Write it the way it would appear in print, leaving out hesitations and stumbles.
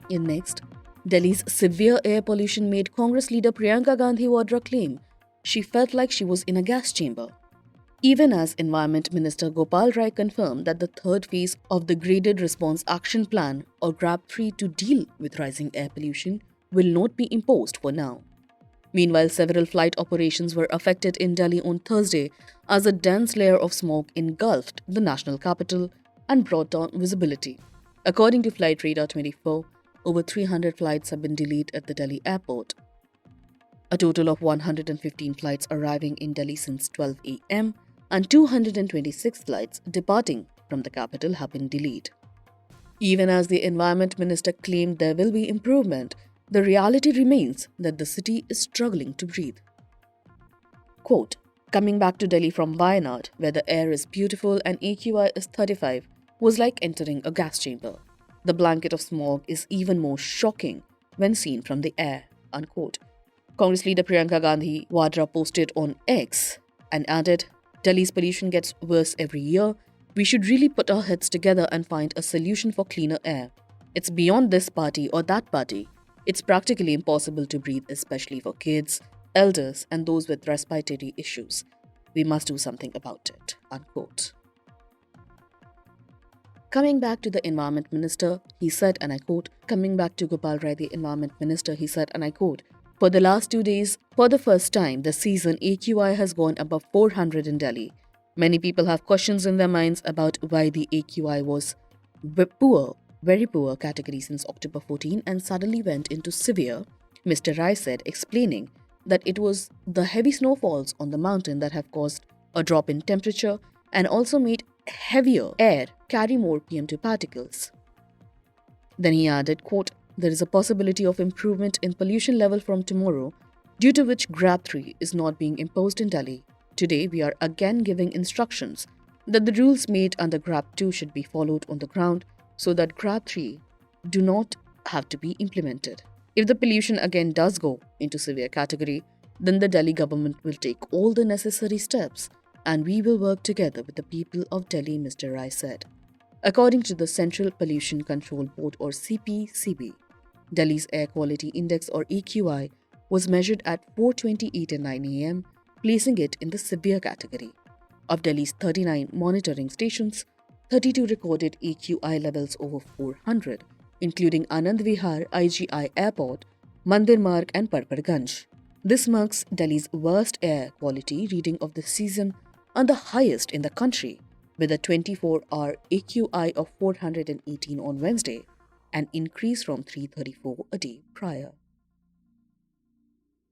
In next, Delhi's severe air pollution made Congress leader Priyanka Gandhi Vadra claim she felt like she was in a gas chamber. Even as Environment Minister Gopal Rai confirmed that the third phase of the Graded Response Action Plan or GRAP 3 to deal with rising air pollution will not be imposed for now. Meanwhile, several flight operations were affected in Delhi on Thursday as a dense layer of smoke engulfed the national capital and brought down visibility. According to Flight Radar 24, over 300 flights have been delayed at the Delhi airport. A total of 115 flights arriving in Delhi since 12 a.m. and 226 flights departing from the capital have been delayed. Even as the Environment Minister claimed there will be improvement, the reality remains that the city is struggling to breathe. Quote, coming back to Delhi from Wayanad, where the air is beautiful and AQI is 35, was like entering a gas chamber. The blanket of smog is even more shocking when seen from the air, unquote. Congress leader Priyanka Gandhi Vadra posted on X and added, Delhi's pollution gets worse every year. We should really put our heads together and find a solution for cleaner air. It's beyond this party or that party. It's practically impossible to breathe, especially for kids, elders, and those with respiratory issues. We must do something about it, unquote. Coming back to the Environment Minister, he said, and I quote, coming back to Gopal Rai, the Environment Minister, he said, and I quote, for the last 2 days, for the first time this season, AQI has gone above 400 in Delhi. Many people have questions in their minds about why the AQI was poor, very poor category since October 14 and suddenly went into severe, Mr. Rai said, explaining that it was the heavy snowfalls on the mountain that have caused a drop in temperature and also made heavier air carry more PM2 particles. Then he added, quote, there is a possibility of improvement in pollution level from tomorrow, due to which GRAP 3 is not being imposed in Delhi. Today, we are again giving instructions that the rules made under GRAP 2 should be followed on the ground so that GRAP 3 do not have to be implemented. If the pollution again does go into severe category, then the Delhi government will take all the necessary steps and we will work together with the people of Delhi, Mr. Rai said. According to the Central Pollution Control Board or CPCB, Delhi's Air Quality Index or AQI was measured at 4:28 at 9 a.m., placing it in the severe category. Of Delhi's 39 monitoring stations, 32 recorded AQI levels over 400, including Anand Vihar, IGI Airport, Mandir Marg and Parparganj. This marks Delhi's worst air quality reading of the season and the highest in the country, with a 24-hour AQI of 418 on Wednesday, an increase from 334 a day prior.